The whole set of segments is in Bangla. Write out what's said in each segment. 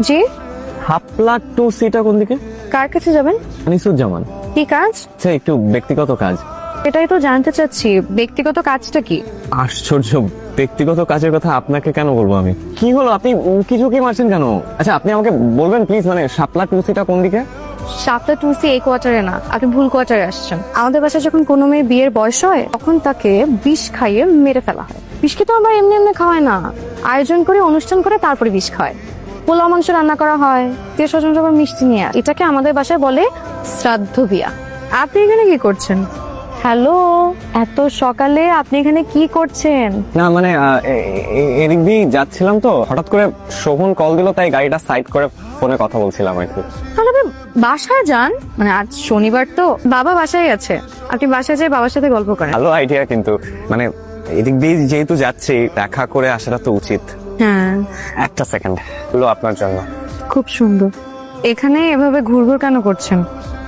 জি। হাপলা টু সিটা কোন দিকে? কার কাছে যাবেন? আনিসুজ্জামান। কি কাজ? আচ্ছা, একটু ব্যক্তিগত কাজ। এটাই তো জানতে চাচ্ছি, ব্যক্তিগত কাজটা কি? আশ্চর্য, ব্যক্তিগত কাজের কথা আপনাকে কেন বলবো আমি? কি হলো, আপনি উকি ঝুঁকি মারছেন কেন? আচ্ছা, আপনি আমাকে বলবেন প্লিজ, মানে শাপলা টু সিটা কোন দিকে? শাপলা টুসি এই কোয়ার্টারে না, আপনি ভুল কোয়ার্টারে আসছেন। আমাদের বাসায় যখন কোনো মেয়ের বিয়ের বয়স হয় তখন তাকে বিষ খাইয়ে মেরে ফেলা হয়। বিষকে তো আবার এমনি এমনি খাওয়ায় না, আয়োজন করে অনুষ্ঠান করে তারপরে বিষ খায়। পোলাও মাংস রান্না করা হয়, তেল স্বজন সবার মিষ্টি নিয়ে, এটাকে আমাদের বাসায় বলে শ্রাদ্ধ বিয়া। আপনি এখানে কি করছেন? হ্যালো, এত সকালে আপনি এখানে কি করছেন? না মানে এদিক দিয়ে যাচ্ছিলাম তো, হঠাৎ করে শোভন কল দিল, তাই গাড়িটা সাইড করে ফোনে কথা বলছিলাম আর কি। তাহলে আপনি বাসায় যান, মানে আজ শনিবার তো, বাবা বাসায় আছে, আপনি বাসায় যেয়ে বাবার সাথে গল্প করেন। ভালো আইডিয়া, কিন্তু মানে এদিক দিয়ে যেহেতু যাচ্ছি, দেখা করে আসাটা তো উচিত। হ্যাঁ, একটা সেকেন্ড হলো আপনার জন্য। খুব সুন্দর। এখানে এভাবে ঘুরঘুর কেন করছেন?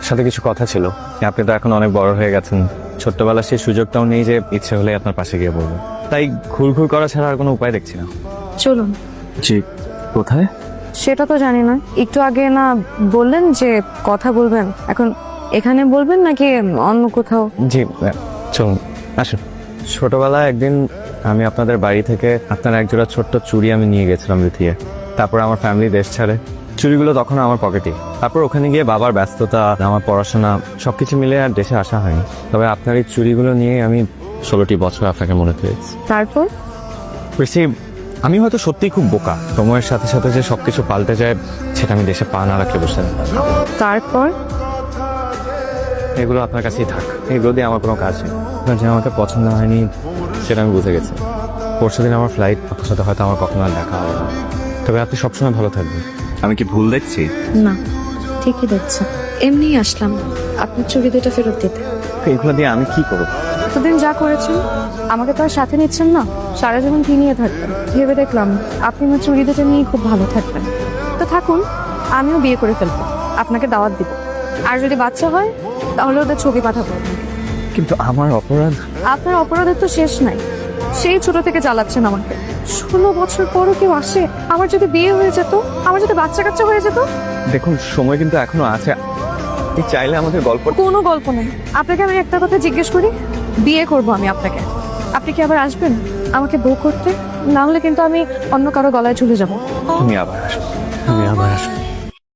সাথে কিছু কথা ছিল। আপনি তো এখন অনেক বড় হয়ে গেছেন, ছোট্টবেলার সেই সুযোগটাও নেই যে ইচ্ছে হলে আপনার পাশে গিয়ে বলবো। তাই ঘুরঘুর করা ছাড়া আর কোনো উপায় দেখছি না। চলুন। জি, কোথায়? সেটা তো জানি না, একটু আগে না বললেন যে কথা বলবেন, এখন এখানে বলবেন নাকি অন্য কোথাও? জি, চলুন, আসুন। ছোটবেলায় একদিন আমি আপনাদের বাড়ি থেকে আপনার একজোড়া ছোট্ট চুড়ি আমি নিয়ে গেছিলাম লুকিয়ে। তারপর আমার ফ্যামিলি দেশ ছাড়ে, চুড়িগুলো তখন আমার পকেটে। তারপর ওখানে গিয়ে বাবার ব্যস্ততা, আমার পড়াশোনা সবকিছু মিলে আর দেশে আসা হয়নি। তবে আপনার এই চুড়িগুলো নিয়ে আমি 16টি বছর আপনাকে মনে পেয়েছি। তারপর? বেশি আমি হয়তো সত্যিই খুব বোকা, সময়ের সাথে সাথে যে সবকিছু পাল্টে যায় সেটা আমি দেশে পা না রাখলে বুঝতে না। তারপর? এগুলো আপনার কাছেই থাক, এগুলো দিয়ে আমার কোনো কাজ নেই। আপনার যে আমাকে পছন্দ হয়নি সেটা আমি বুঝে গেছি। পরশুদিন আমার ফ্লাইট, আপনার সাথে হয়তো আমার কখনো আর দেখা হবে না। তবে আপনি সবসময় ভালো থাকবেন। আমি কি ভুল দেখছি? না, ঠিকই দেখছেন। এমনিই আসলাম আপনার চুড়ি দুটো ফেরত দিতে। এগুলো দিয়ে আমি কি করবো? এতদিন যা করেছেন আমাকে তো আর সাথে নিচ্ছেন না, সারা জীবন কি নিয়ে থাকবেন? ভেবে দেখলাম আপনি আমার চুড়ি দুটো নিয়ে খুব ভালো থাকবেন। তো থাকুন, আমিও বিয়ে করে ফেলবো, আপনাকে দাওয়াত দিব। আর যদি বাচ্চা হয় তাহলে ওদের ছবি পাঠাবো। কিন্তু আমার অপরাধ। আপনার অপরাধের তো শেষ নাই, সেই ছোট থেকে চালাচ্ছেন আমাকে। 16 বছর পরও কেউ আসে? আমার যদি বিয়ে হয়ে যেত, আমার যদি বাচ্চা কাচ্চা হয়ে যেত? দেখুন, সময় কিন্তু এখনো আছে। আপনি চাইলে আমাদের গল্প। কোনো গল্প নেই। আপনাকে আমি একটা কথা জিজ্ঞেস করি, বিয়ে করব আমি আপনাকে, আপনি কি আবার আসবেন আমাকে বউ করতে? না হলে কিন্তু আমি অন্য কারো গলায় ঝুলে যাব। তুমি আবার আসো, তুমি আবার আসো।